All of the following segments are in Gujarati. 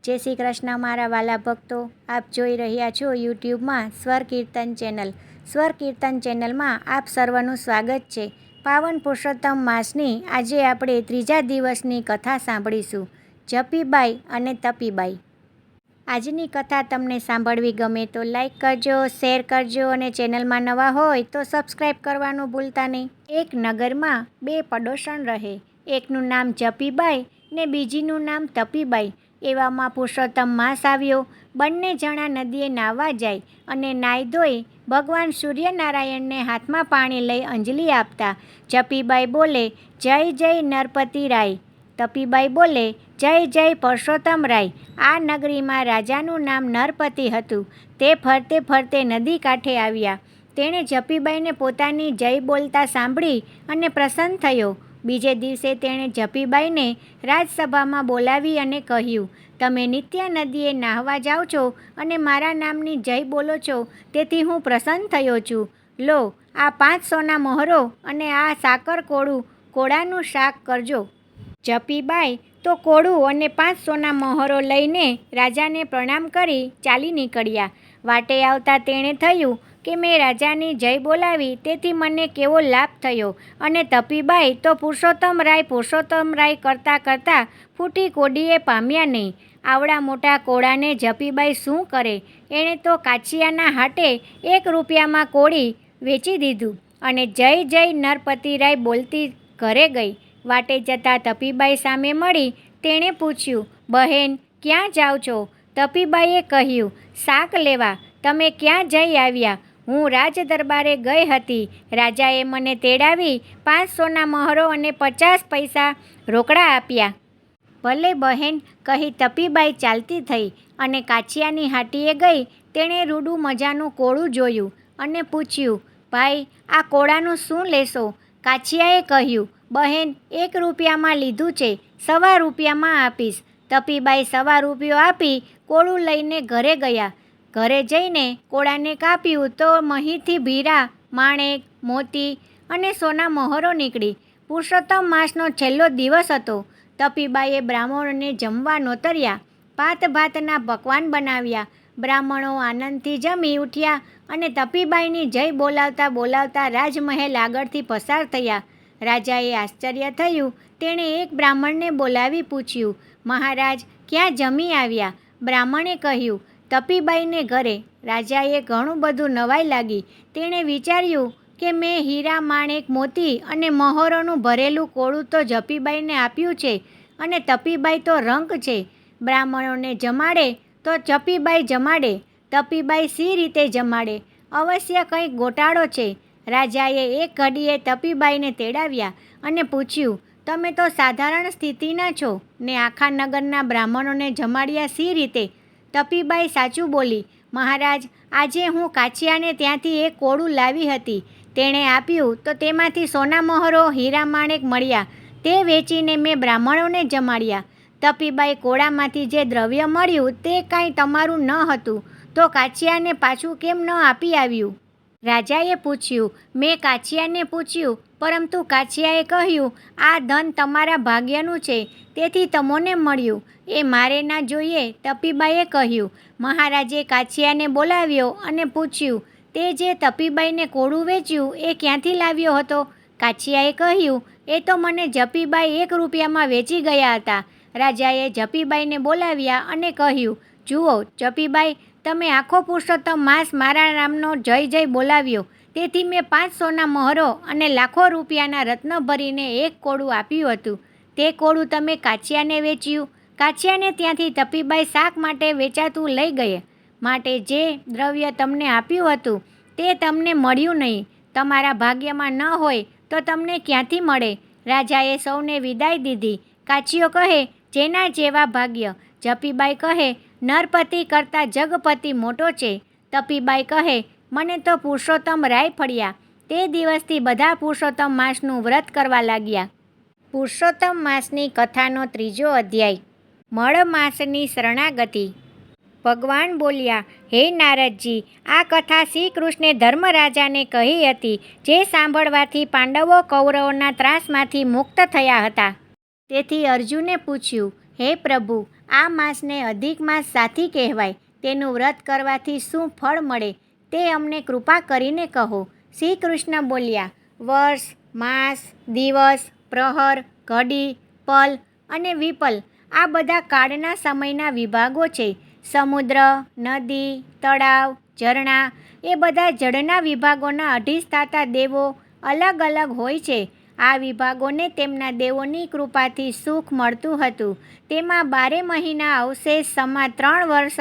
જય શ્રી કૃષ્ણ મારા વાલા ભક્તો, આપ જોઈ રહ્યા છો યુટ્યુબમાં સ્વર કીર્તન ચેનલ. સ્વર કીર્તન ચેનલમાં આપ સર્વનું સ્વાગત છે. પાવન પુરુષોત્તમ માસની આજે આપણે ત્રીજા દિવસની કથા સાંભળીશું, જપીબાઈ અને તપીબાઈ. આજની કથા તમને સાંભળવી ગમે તો લાઈક કરજો, શેર કરજો અને ચેનલમાં નવા હોય તો સબસ્ક્રાઈબ કરવાનું ભૂલતા નહીં. એક નગરમાં બે પડોશણ રહે. એકનું નામ જપીબાઈ ને બીજીનું નામ તપીબાઈ. એવામાં પુરુષોત્તમ માસ આવ્યો. બંને જણા નદીએ નાહવા જાય અને નાહી ધોઈ ભગવાન સૂર્યનારાયણને હાથમાં પાણી લઈ અંજલિ આપતા જપીબાઈ બોલે, જય જય નરપતિ રાય. તપીબાઈ બોલે, જય જય પુરુષોત્તમ રાય. આ નગરીમાં રાજાનું નામ નરપતિ હતું. તે ફરતે ફરતે નદી કાંઠે આવ્યા. તેણે જપીબાઈને પોતાની જય બોલતા સાંભળી અને પ્રસન્ન થયો. બીજે દિવસે તેણે જપીબાઈને રાજસભામાં બોલાવી અને કહ્યું, તમે નિત્ય નદીએ નાહવા જાઓ છો અને મારા નામની જય બોલો છો, તેથી હું પ્રસન્ન થયો છું. લો, આ 5 સોના મહોરો અને આ સાકર કોળું કોળાનું શાક કરજો. જપીબાઈ તો કોળું અને 5 સોના મહોરો લઈને રાજાને પ્રણામ કરી ચાલી નીકળ્યા. વાટે આવતા તેણે થયું કે મેં રાજાની જય બોલાવી તેથી મને કેવો લાભ થયો. અને તપીબાઈ તો પુરુષોત્તમ રાય કરતાં કરતાં ફૂટી કોડીએ પામ્યા નહીં. આવડા મોટા કોળાને જપીબાઈ શું કરે? એણે તો કાછિયાના હાટે 1 રૂપિયામાં કોળી વેચી દીધું અને જય જય નરપતિ રાય બોલતી ઘરે ગઈ. વાટે જતાં તપીબાઈ સામે મળી. તેણે પૂછ્યું, બહેન ક્યાં જાઓ છો? તપીબાઈએ કહ્યું, શાક લેવા. તમે ક્યાં જઈ આવ્યા? હું રાજ દરબારે ગઈ હતી. રાજાએ મને તેડાવી 5 સોના મહોરો અને 50 પૈસા રોકડા આપ્યા. ભલે બહેન, કહી તપીબાઈ ચાલતી થઈ અને કાછિયાની હાટીએ ગઈ. તેણે રૂડું મજાનું કોળું જોયું અને પૂછ્યું, ભાઈ આ કોળાનું શું લેશો? કાછિયાએ કહ્યું, બહેન 1 રૂપિયામાં લીધું છે, 1.25 રૂપિયામાં આપીશ. તપીબાઈ 1.25 રૂપિયો આપી કોળું લઈને ઘરે ગયા. ઘરે જઈને કોળાને કાપ્યું તો મહીથી ભીરા, માણેક, મોતી અને સોના મહોરો નીકળી. પુરુષોત્તમ માસનો છેલ્લો દિવસ હતો. તપીબાઈએ બ્રાહ્મણોને જમવા નોતર્યા. ભાતના પકવાન બનાવ્યા. બ્રાહ્મણો આનંદથી જમી ઉઠ્યા અને તપીબાઈની જય બોલાવતા બોલાવતા રાજમહેલ આગળથી પસાર થયા. રાજાએ આશ્ચર્ય થયું. તેણે એક બ્રાહ્મણને બોલાવી પૂછ્યું, મહારાજ ક્યાં જમી આવ્યા? બ્રાહ્મણે કહ્યું, તપીબાઈને ઘરે. રાજાએ ઘણું બધું નવાઈ લાગી. તેણે વિચાર્યું કે મેં હીરા, માણેક, મોતી અને મહોરોનું ભરેલું કોળું તો જપીબાઈને આપ્યું છે અને તપીબાઈ તો રંક છે. બ્રાહ્મણોને જમાડે તો જપીબાઈ જમાડે. તપીબાઈ સી રીતે જમાડે? અવશ્ય કંઈક ગોટાળો છે. રાજાએ એક ઘડીએ તપીબાઈને તેડાવ્યા અને પૂછ્યું, તમે તો સાધારણ સ્થિતિના છો ને આખા નગરના બ્રાહ્મણોને જમાડ્યા સી રીતે? તપીબાઈ સાચું બોલી, મહારાજ આજે હું કાછિયાને ત્યાંથી એક કોળું લાવી હતી. તેણે આપ્યું તો તેમાંથી સોના મહોરો, હીરા, માણેક મળ્યા. તે વેચીને મેં બ્રાહ્મણોને જમાડ્યા. તપીબાઈ કોળામાંથી જે દ્રવ્ય મળ્યું તે કાંઈ તમારું ન હતું તો કાછિયાને પાછું કેમ ન આપી આવ્યું? રાજાએ પૂછ્યું. મેં કાછિયાને પૂછ્યું, પરંતુ કાછિયાએ કહ્યું, આ ધન તમારા ભાગ્યનું છે તેથી તમોને મળ્યું. એ મારે ના જોઈએ. તપીબાઈએ કહ્યું. મહારાજે કાછિયાને બોલાવ્યો અને પૂછ્યું, તે જે તપીબાઈને કોળું વેચ્યું એ ક્યાંથી લાવ્યો હતો? કાછિયાએ કહ્યું, એ તો મને જપીબાઈ 1 રૂપિયામાં વેચી ગયા હતા. રાજાએ જપીબાઈને બોલાવ્યા અને કહ્યું, જુઓ જપીબાઈ, તમે આખો પુરુષોત્તમ માસ મારા નામનો જય જય બોલાવ્યો, તેથી મેં 5 સોના મહોરો અને લાખો રૂપિયાના રત્ન ભરીને 1 કોળું આપ્યું હતું. તે કોળું તમે કાછિયાને વેચ્યું. કાછિયાને ત્યાંથી તપીબાઈ શાક માટે વેચાતું લઈ ગયે. માટે જે દ્રવ્ય તમને આપ્યું હતું તે તમને મળ્યું નહીં. તમારા ભાગ્યમાં ન હોય તો તમને ક્યાંથી મળે? રાજાએ સૌને વિદાય દીધી. કાછિયો કહે, જેના જેવા ભાગ્ય. જપીબાઈ કહે, નરપતિ કરતાં જગપતિ મોટો છે. તપીબાઈ કહે, મને તો પુરુષોત્તમ રાય ફળ્યા. તે દિવસથી બધા પુરુષોત્તમ માસનું વ્રત કરવા લાગ્યા. પુરુષોત્તમ માસની કથાનો 3જો અધ્યાય. મળ માસની શરણાગતિ. ભગવાન બોલ્યા, હે નારદજી, આ કથા શ્રી કૃષ્ણે ધર્મરાજાને કહી હતી, જે સાંભળવાથી પાંડવો કૌરવોના ત્રાસમાંથી મુક્ત થયા હતા. તેથી અર્જુને પૂછ્યું, હે પ્રભુ, આ માસને અધિક માસ સાથી કહેવાય. તેનું વ્રત કરવાથી શું ફળ મળે તે અમને કૃપા કરીને કહો. શ્રી કૃષ્ણ બોલ્યા, વર્ષ, માસ, દિવસ, પ્રહર, ઘડી, પલ અને વિપલ આ બધા કાળના સમયના વિભાગો છે. સમુદ્ર, નદી, તળાવ, ઝરણા એ બધા જળના વિભાગોના અધિષ્ઠાતા દેવો અલગ અલગ હોય છે. આ વિભાગોને તેમના દેવોની કૃપાથી સુખ મળતું હતું. તેમાં 12 મહિના અવશેષ સમા 3 વર્ષ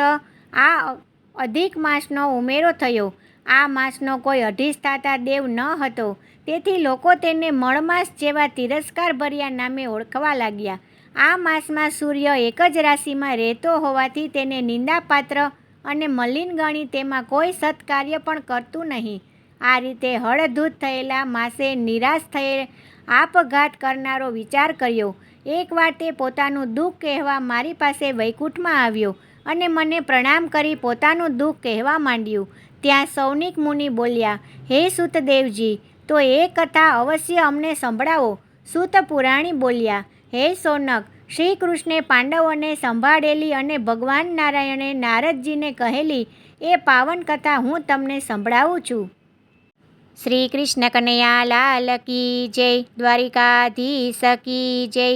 આ અધિક માસનો ઉમેરો થયો. આ માસનો કોઈ અધિષ્ઠાતા દેવ ન હતો, તેથી લોકો તેને મળમાસ જેવા તિરસ્કારભર્યા નામે ઓળખવા લાગ્યા. આ માસમાં સૂર્ય એક જ રાશિમાં રહેતો હોવાથી તેને નિંદાપાત્ર અને મલિન ગણી તેમાં કોઈ સત્કાર્ય પણ કરતું નહીં. આ રીતે હળધૂત થયેલા માસે નિરાશ થયે આપઘાત કરનારો વિચાર કર્યો. એકવાર તે પોતાનું દુઃખ કહેવા મારી પાસે વૈકુંઠમાં આવ્યો અને મને પ્રણામ કરી પોતાનું દુઃખ કહેવા માંડ્યું. ત્યાં સૌનિક મુનિ બોલ્યા, હે સૂતદેવજી, તો એ કથા અવશ્ય અમને સંભળાવો. સૂત પુરાણી બોલ્યા, હે શૌનક, શ્રી કૃષ્ણે પાંડવોને સંભાળેલી અને ભગવાન નારાયણે નારદજીને કહેલી એ પાવન કથા હું તમને સંભળાવું છું. શ્રી કૃષ્ણ કનૈયા લાલ કી જય, દ્વારિકાધીશ કી જય.